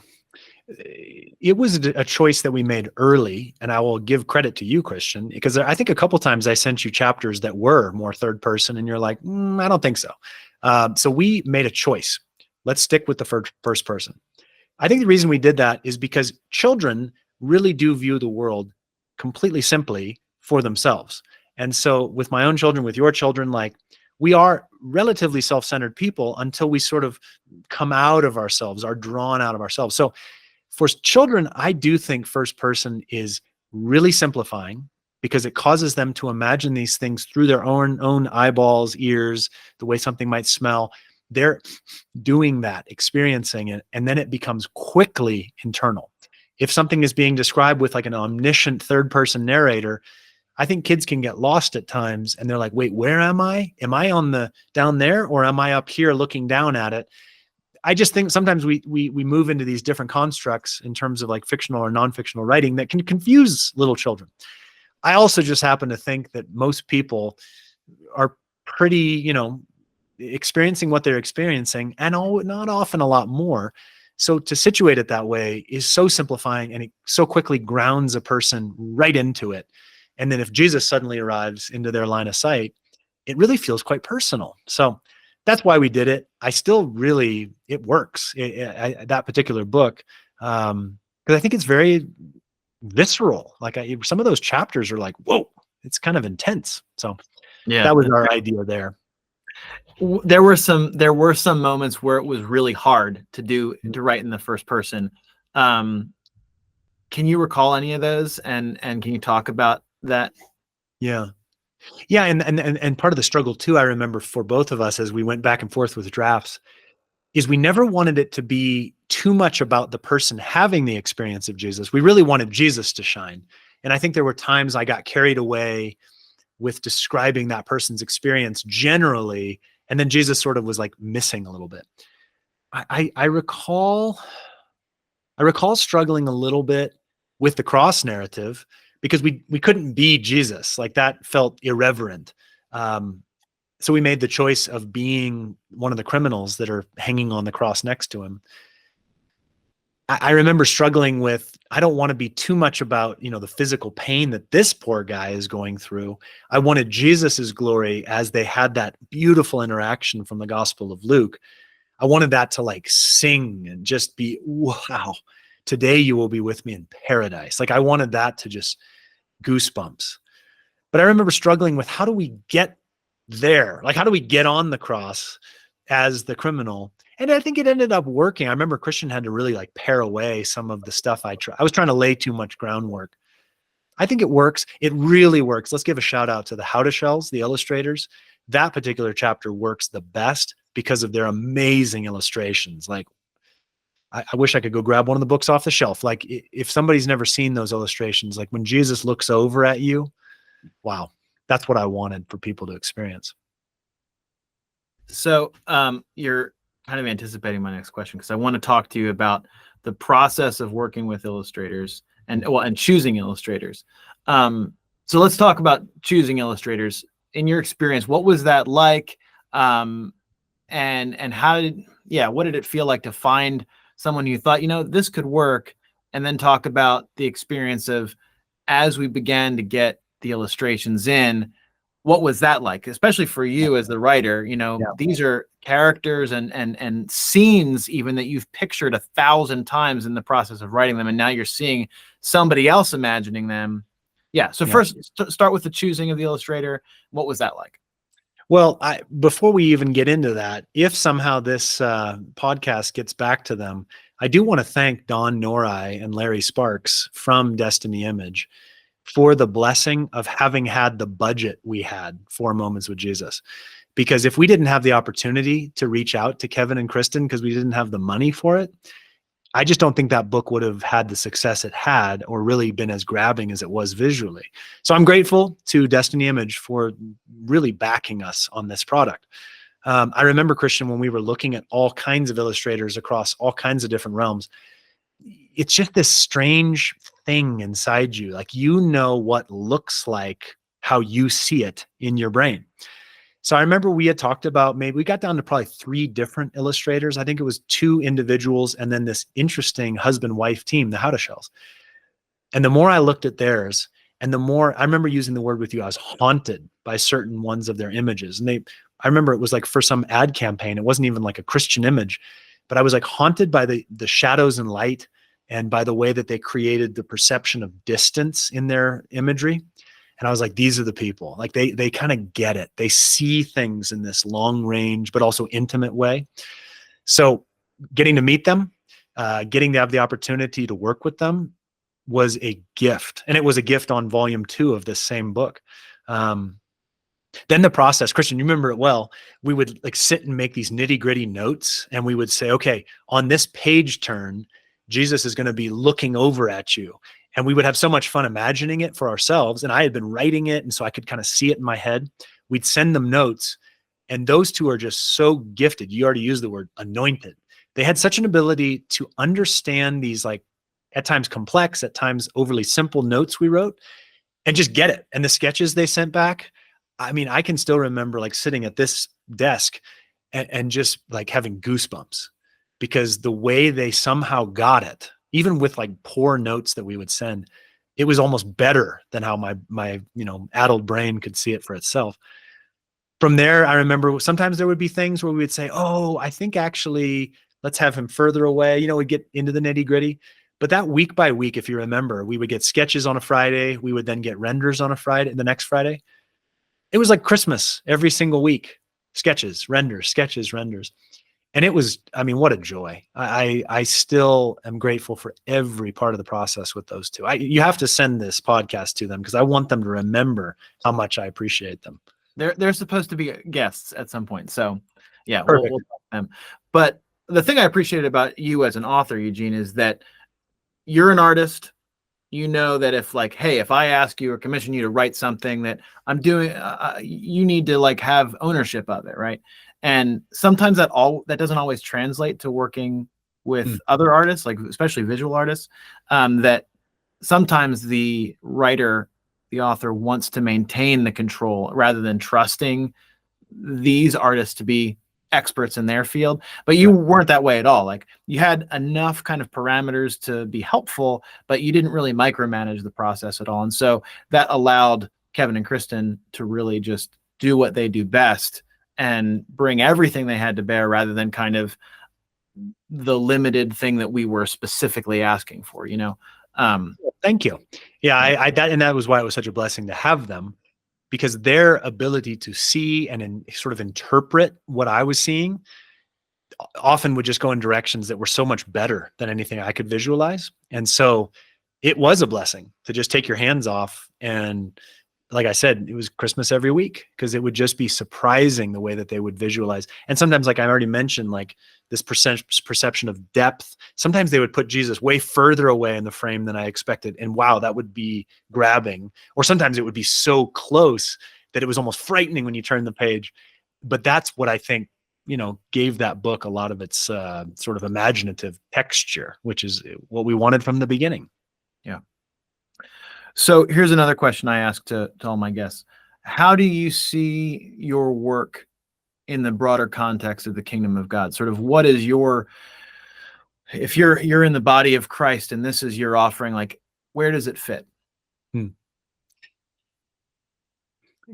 It was a choice that we made early, and I will give credit to you, Christian, because I think a couple times I sent you chapters that were more third person, and you're like, I don't think so. So we made a choice. Let's stick with the first person. I think the reason we did that is because children really do view the world completely simply for themselves. And so with my own children, with your children, like we are relatively self-centered people until we sort of come out of ourselves, are drawn out of ourselves. So for children, I do think first person is really simplifying because it causes them to imagine these things through their own eyeballs, ears, the way something might smell. They're doing that, experiencing it, and then it becomes quickly internal. If something is being described with like an omniscient third person narrator, I think kids can get lost at times and they're like, wait, where am I? Am I down there or am I up here looking down at it? I just think sometimes we move into these different constructs in terms of like fictional or non-fictional writing that can confuse little children. I also just happen to think that most people are pretty, experiencing what they're experiencing, and not often a lot more. So to situate it that way is so simplifying, and it so quickly grounds a person right into it. And then if Jesus suddenly arrives into their line of sight, it really feels quite personal. So that's why we did it. I still really, it works. That particular book, because I think it's very visceral. Like some of those chapters are like, whoa, it's kind of intense. So Yeah, that was our idea there. there were some moments where it was really hard to write in the first person. Can you recall any of those, and can you talk about that? Yeah. Yeah. And part of the struggle too, I remember for both of us as we went back and forth with drafts, is we never wanted it to be too much about the person having the experience of Jesus. We really wanted Jesus to shine. And I think there were times I got carried away with describing that person's experience generally, and then Jesus sort of was like missing a little bit. I recall struggling a little bit with the cross narrative because we couldn't be Jesus. Like that felt irreverent. So we made the choice of being one of the criminals that are hanging on the cross next to him. I remember struggling with, I don't want to be too much about, the physical pain that this poor guy is going through. I wanted Jesus's glory as they had that beautiful interaction from the Gospel of Luke. I wanted that to like sing and just be, wow, today you will be with me in paradise. Like I wanted that to just goosebumps. But I remember struggling with, how do we get there? Like, how do we get on the cross as the criminal? And I think it ended up working. I remember Christian had to really like pare away some of the stuff I was trying to lay too much groundwork. I think it works. It really works. Let's give a shout out to the How to Shells, the illustrators. That particular chapter works the best because of their amazing illustrations. Like, I wish I could go grab one of the books off the shelf. Like if somebody's never seen those illustrations, like when Jesus looks over at you, wow, that's what I wanted for people to experience. So you're kind of anticipating my next question, because I want to talk to you about the process of working with illustrators and choosing illustrators. So let's talk about choosing illustrators. In your experience, what was that like? And what did it feel like to find someone you thought, this could work? And then talk about the experience of, as we began to get the illustrations in, what was that like, especially for you as the writer? These are characters and scenes even that you've pictured 1,000 times in the process of writing them, and now you're seeing somebody else imagining them. First, start with the choosing of the illustrator. What was that like? Well, before we even get into that, if somehow this podcast gets back to them, I do want to thank Don Norai and Larry Sparks from Destiny Image for the blessing of having had the budget we had for Moments with Jesus. Because if we didn't have the opportunity to reach out to Kevin and Kristen because we didn't have the money for it, I just don't think that book would have had the success it had or really been as grabbing as it was visually. So I'm grateful to Destiny Image for really backing us on this product. I remember, Christian, when we were looking at all kinds of illustrators across all kinds of different realms, it's just this strange thing inside you. Like, what looks like how you see it in your brain. So I remember we had talked about, maybe we got down to probably 3 different illustrators. I think it was 2 individuals and then this interesting husband-wife team, the How to Shells. And the more I looked at theirs, and the more I remember using the word with you, I was haunted by certain ones of their images. And I remember it was like for some ad campaign, it wasn't even like a Christian image, but I was like haunted by the shadows and light and by the way that they created the perception of distance in their imagery. And I was like, these are the people. Like they kind of get it. They see things in this long range, but also intimate way. So getting to meet them, getting to have the opportunity to work with them was a gift. And it was a gift on volume 2 of this same book. Then the process, Christian, you remember it well. We would like sit and make these nitty gritty notes, and we would say, okay, on this page turn, Jesus is going to be looking over at you. And we would have so much fun imagining it for ourselves. And I had been writing it, and so I could kind of see it in my head. We'd send them notes, and those 2 are just so gifted. You already used the word anointed. They had such an ability to understand these, like, at times complex, at times overly simple notes we wrote, and just get it. And the sketches they sent back, I mean, I can still remember like sitting at this desk and just like having goosebumps, because the way they somehow got it, even with like poor notes that we would send, it was almost better than how my addled brain could see it for itself. From there, I remember sometimes there would be things where we would say, oh, I think actually let's have him further away. We'd get into the nitty gritty. But that week by week, if you remember, we would get sketches on a Friday. We would then get renders on a Friday, the next Friday. It was like Christmas every single week. Sketches, renders. And it was, I mean, what a joy. I still am grateful for every part of the process with those two. You have to send this podcast to them because I want them to remember how much I appreciate them. They're supposed to be guests at some point. So yeah, Perfect. we'll talk to them. But the thing I appreciate about you as an author, Eugene, is that you're an artist. You know that if like, hey, if I ask you or commission you to write something that I'm doing, you need to like have ownership of it, right? And sometimes that doesn't always translate to working with other artists, like especially visual artists. That sometimes the writer, the author, wants to maintain the control rather than trusting these artists to be experts in their field. But you weren't that way at all. Like you had enough kind of parameters to be helpful, but you didn't really micromanage the process at all. And so that allowed Kevin and Kristen to really just do what they do best and bring everything they had to bear rather than kind of the limited thing that we were specifically asking for, Thank you. Yeah, that was why it was such a blessing to have them, because their ability to see and sort of interpret what I was seeing often would just go in directions that were so much better than anything I could visualize. And so it was a blessing to just take your hands off. And like I said, it was Christmas every week, because it would just be surprising the way that they would visualize. And sometimes, like I already mentioned, like this perception of depth, sometimes they would put Jesus way further away in the frame than I expected. And wow, that would be grabbing. Or sometimes it would be so close that it was almost frightening when you turn the page. But that's what I think, gave that book a lot of its sort of imaginative texture, which is what we wanted from the beginning. Yeah. So here's another question I ask to all my guests. How do you see your work in the broader context of the kingdom of God? Sort of what is if you're in the body of Christ and this is your offering, like where does it fit?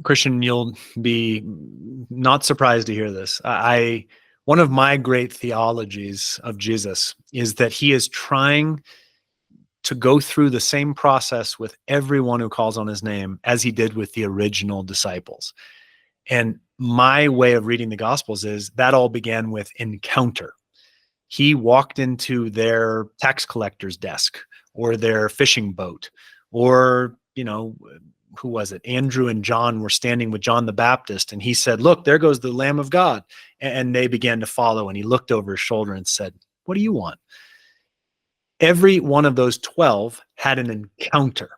Christian, you'll be not surprised to hear this. One of my great theologies of Jesus is that he is trying to go through the same process with everyone who calls on his name as he did with the original disciples. And my way of reading the Gospels is that all began with encounter. He walked into their tax collector's desk or their fishing boat, or, who was it? Andrew and John were standing with John the Baptist, and he said, look, there goes the Lamb of God. And they began to follow, and he looked over his shoulder and said, what do you want? Every one of those 12 had an encounter.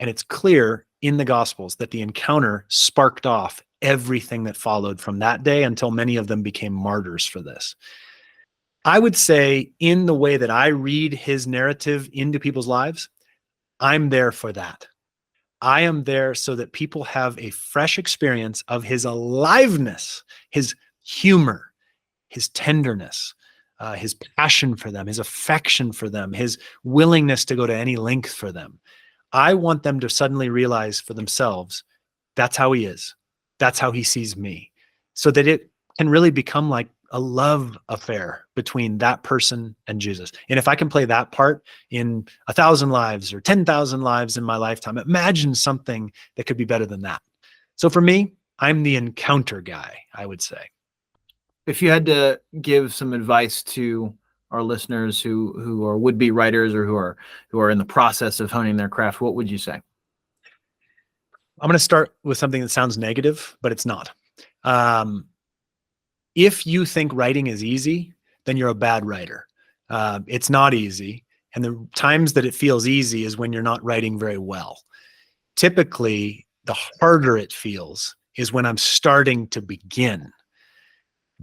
And it's clear in the Gospels that the encounter sparked off everything that followed from that day until many of them became martyrs for this. I would say, in the way that I read his narrative into people's lives, I'm there for that. I am there so that people have a fresh experience of his aliveness, his humor, his tenderness, his passion for them, his affection for them, his willingness to go to any length for them. I want them to suddenly realize for themselves, that's how he is. That's how he sees me. So that it can really become like a love affair between that person and Jesus. And if I can play that part in 1,000 lives or 10,000 lives in my lifetime, imagine something that could be better than that. So for me, I'm the encounter guy, I would say. If you had to give some advice to our listeners who are would-be writers or who are in the process of honing their craft, what would you say? I'm going to start with something that sounds negative, but it's not. If you think writing is easy, then you're a bad writer. It's not easy. And the times that it feels easy is when you're not writing very well. Typically, the harder it feels is when I'm starting to begin.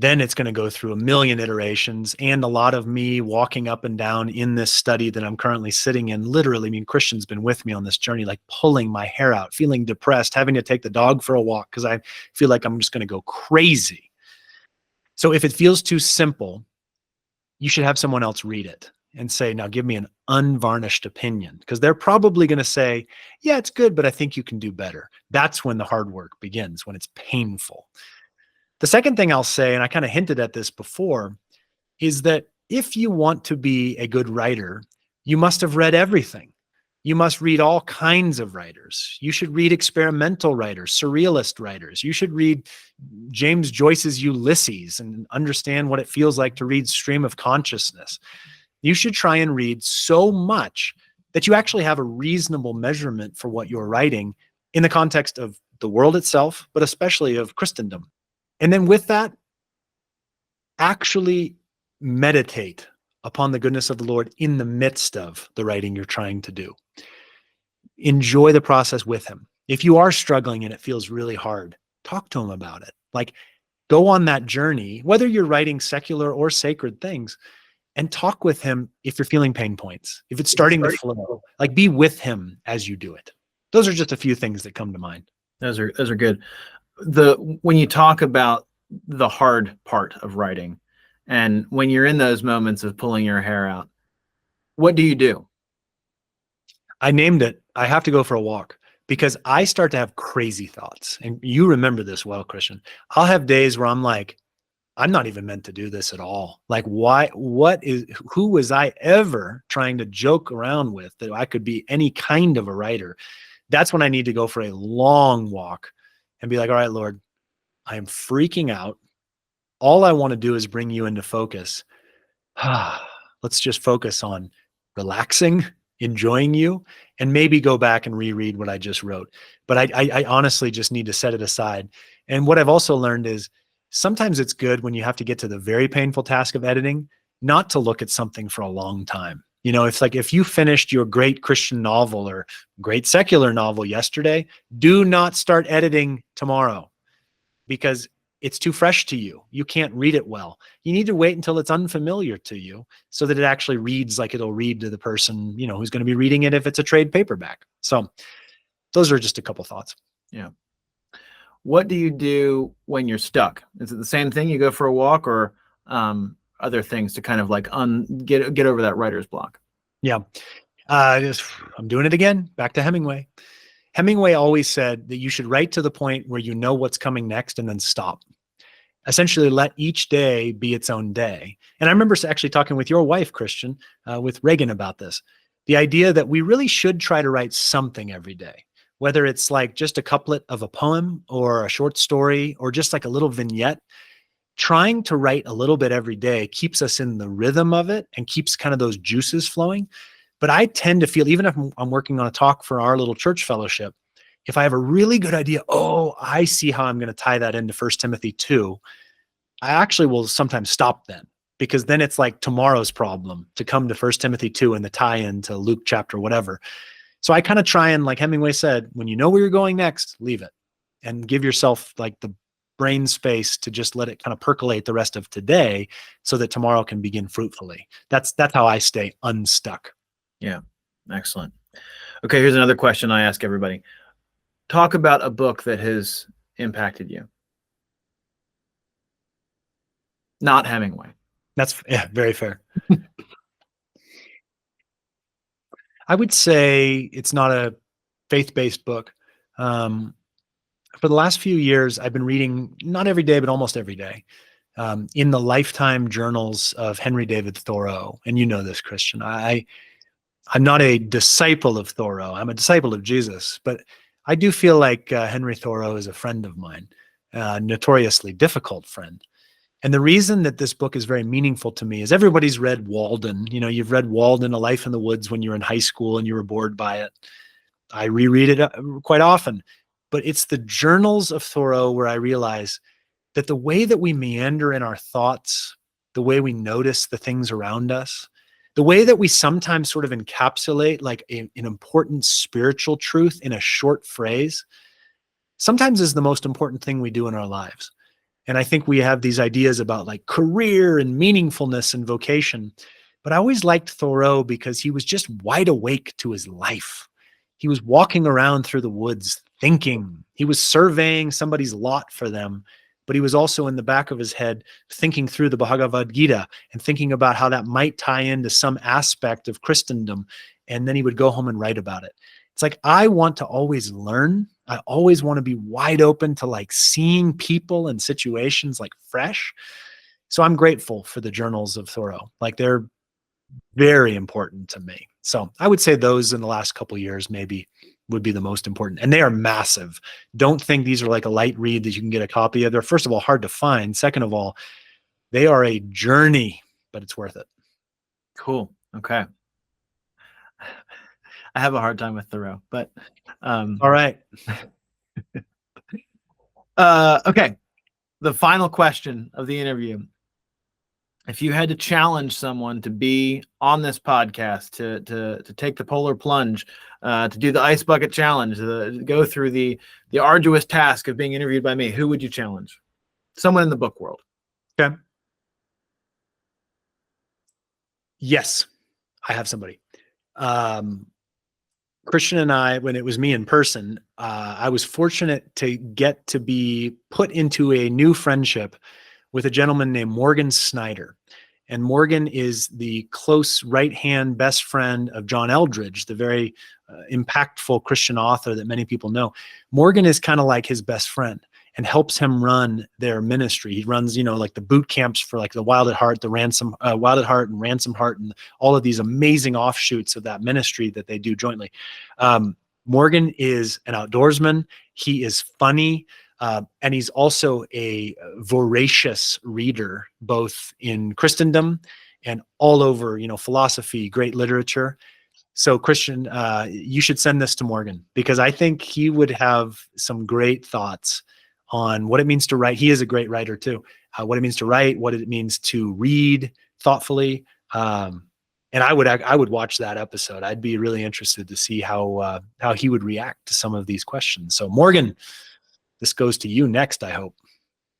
then it's going to go through a million iterations and a lot of me walking up and down in this study that I'm currently sitting in. Literally, I mean, Christian's been with me on this journey, like pulling my hair out, feeling depressed, having to take the dog for a walk because I feel like I'm just going to go crazy. So if it feels too simple, you should have someone else read it and say, now give me an unvarnished opinion, because they're probably going to say, yeah, it's good, but I think you can do better. That's when the hard work begins, when it's painful. The second thing I'll say, and I kind of hinted at this before, is that if you want to be a good writer, you must have read everything. You must read all kinds of writers. You should read experimental writers, surrealist writers. You should read James Joyce's Ulysses and understand what it feels like to read Stream of Consciousness. You should try and read so much that you actually have a reasonable measurement for what you're writing in the context of the world itself, but especially of Christendom. And then with that, actually meditate upon the goodness of the Lord in the midst of the writing you're trying to do. Enjoy the process with him. If you are struggling and it feels really hard, talk to him about it. Like, go on that journey, whether you're writing secular or sacred things, and talk with him if you're feeling pain points, if it's starting to flow, like be with him as you do it. Those are just a few things that come to mind. Those are good. When you talk about the hard part of writing, and when you're in those moments of pulling your hair out, what do you do? I named it, I have to go for a walk, because I start to have crazy thoughts. And you remember this well, Christian. I'll have days where I'm like, I'm not even meant to do this at all. Like, who was I ever trying to joke around with that I could be any kind of a writer? That's when I need to go for a long walk and be like, all right, Lord, I am freaking out. All I want to do is bring you into focus. Let's just focus on relaxing, enjoying you, and maybe go back and reread what I just wrote. But I honestly just need to set it aside. And what I've also learned is sometimes it's good when you have to get to the very painful task of editing, not to look at something for a long time. You know, it's like if you finished your great Christian novel or great secular novel yesterday, do not start editing tomorrow because it's too fresh to you. You can't read it well. You need to wait until it's unfamiliar to you so that it actually reads like it'll read to the person, you know, who's going to be reading it if it's a trade paperback. So those are just a couple thoughts. Yeah. What do you do when you're stuck? Is it the same thing? You go for a walk, or other things to kind of like get over that writer's block? Yeah. I'm doing it again. Back to Hemingway. Hemingway always said that you should write to the point where you know what's coming next and then stop. Essentially, let each day be its own day. And I remember actually talking with your wife, Christian, with Reagan about this. The idea that we really should try to write something every day, whether it's like just a couplet of a poem or a short story or just like a little vignette. Trying to write a little bit every day keeps us in the rhythm of it and keeps kind of those juices flowing. But I tend to feel, even if I'm working on a talk for our little church fellowship, if I have a really good idea, I see how I'm going to tie that into 1 Timothy 2, I actually will sometimes stop then, because then it's like tomorrow's problem to come to 1 Timothy 2 and the tie-in to Luke chapter whatever. So I kind of try and, like Hemingway said, when you know where you're going next, leave it and give yourself like the brain space to just let it kind of percolate the rest of today so that tomorrow can begin fruitfully. That's how I stay unstuck. Yeah. Excellent. Okay. Here's another question I ask everybody. Talk about a book that has impacted you. Not Hemingway. That's very fair. I would say it's not a faith-based book. For the last few years, I've been reading, not every day, but almost every day, in the lifetime journals of Henry David Thoreau. And you know this, Christian. I'm not a disciple of Thoreau. I'm a disciple of Jesus. But I do feel like Henry Thoreau is a friend of mine, a notoriously difficult friend. And the reason that this book is very meaningful to me is everybody's read Walden. You know, you've read Walden, A Life in the Woods, when you were in high school and you were bored by it. I reread it quite often. But it's the journals of Thoreau where I realize that the way that we meander in our thoughts, the way we notice the things around us, the way that we sometimes sort of encapsulate like an important spiritual truth in a short phrase, sometimes is the most important thing we do in our lives. And I think we have these ideas about like career and meaningfulness and vocation. But I always liked Thoreau because he was just wide awake to his life. He was walking around through the woods thinking. He was surveying somebody's lot for them, but he was also in the back of his head thinking through the Bhagavad Gita and thinking about how that might tie into some aspect of Christendom. And then he would go home and write about it. It's like, I want to always learn. I always want to be wide open to like seeing people and situations like fresh. So I'm grateful for the journals of Thoreau. Like, they're very important to me. So I would say those in the last couple of years maybe would be the most important. And they are massive. Don't think these are like a light read that you can get a copy of. They're, first of all, hard to find. Second of all, they are a journey, but it's worth it. Cool. Okay. I have a hard time with Thoreau, but all right. Okay. The final question of the interview. If you had to challenge someone to be on this podcast, to take the polar plunge, to do the ice bucket challenge, to go through the arduous task of being interviewed by me, who would you challenge? Someone in the book world. Okay. Yes, I have somebody. Christian and I, when it was me in person, I was fortunate to get to be put into a new friendship with a gentleman named Morgan Snyder. And Morgan is the close right-hand best friend of John Eldredge, the very impactful Christian author that many people know. Morgan is kind of like his best friend and helps him run their ministry. He runs, like the boot camps for like the Wild at Heart, Wild at Heart and Ransomed Heart, and all of these amazing offshoots of that ministry that they do jointly. Morgan is an outdoorsman. He is funny. And he's also a voracious reader, both in Christendom and all over, philosophy, great literature. So Christian, you should send this to Morgan, because I think he would have some great thoughts on what it means to write. He is a great writer too. What it means to write, what it means to read thoughtfully. And I would watch that episode. I'd be really interested to see how he would react to some of these questions. So Morgan, this goes to you next, I hope.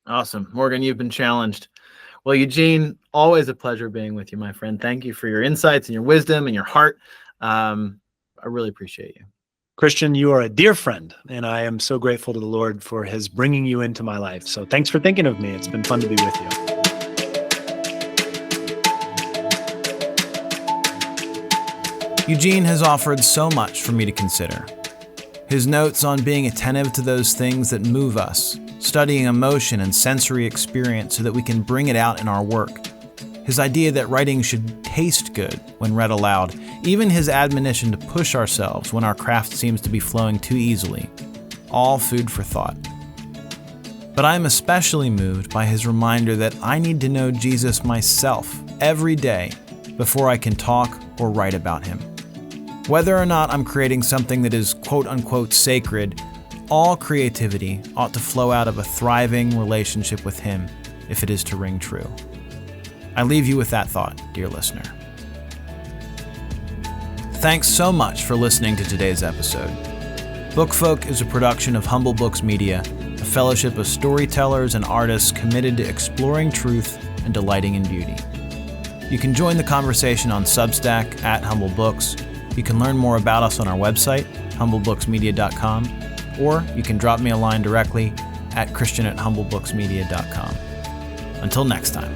Awesome. Morgan, you've been challenged. Well, Eugene, always a pleasure being with you, my friend. Thank you for your insights and your wisdom and your heart. I really appreciate you. Christian, you are a dear friend, and I am so grateful to the Lord for his bringing you into my life. So thanks for thinking of me. It's been fun to be with you. Eugene has offered so much for me to consider. His notes on being attentive to those things that move us, studying emotion and sensory experience so that we can bring it out in our work. His idea that writing should taste good when read aloud, even his admonition to push ourselves when our craft seems to be flowing too easily. All food for thought. But I am especially moved by his reminder that I need to know Jesus myself every day before I can talk or write about him. Whether or not I'm creating something that is quote-unquote sacred, all creativity ought to flow out of a thriving relationship with him if it is to ring true. I leave you with that thought, dear listener. Thanks so much for listening to today's episode. Bookfolk is a production of Humble Books Media, a fellowship of storytellers and artists committed to exploring truth and delighting in beauty. You can join the conversation on Substack at Humble Books. You can learn more about us on our website, humblebooksmedia.com, or you can drop me a line directly at christian@humblebooksmedia.com. Until next time.